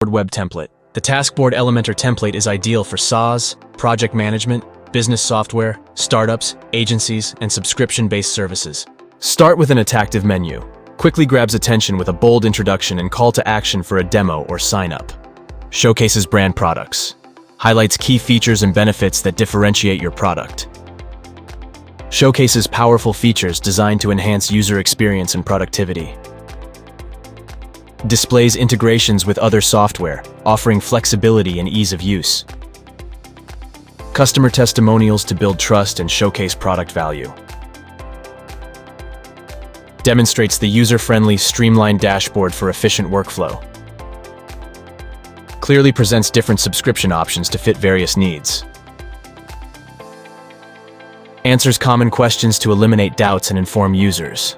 Taskboard Web Template. The Taskboard Elementor Template is ideal for SaaS, project management, business software, startups, agencies, and subscription-based services. Start with an attractive menu. Quickly grabs attention with a bold introduction and call to action for a demo or sign-up. Showcases brand products. Highlights key features and benefits that differentiate your product. Showcases powerful features designed to enhance user experience and productivity. Displays integrations with other software, offering flexibility and ease of use. Customer testimonials to build trust and showcase product value. Demonstrates the user-friendly, streamlined dashboard for efficient workflow. Clearly presents different subscription options to fit various needs. Answers common questions to eliminate doubts and inform users.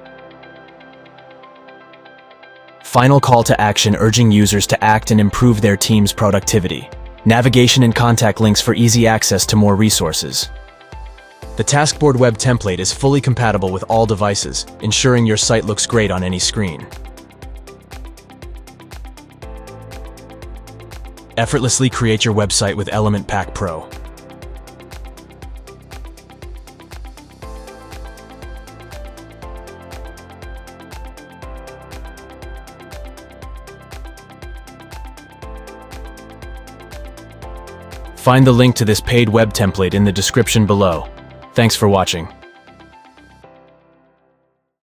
Final call to action urging users to act and improve their team's productivity. Navigation and contact links for easy access to more resources. The Taskboard Web Template is fully compatible with all devices, ensuring your site looks great on any screen. Effortlessly create your website with Element Pack Pro. Find the link to this paid web template in the description below. Thanks for watching.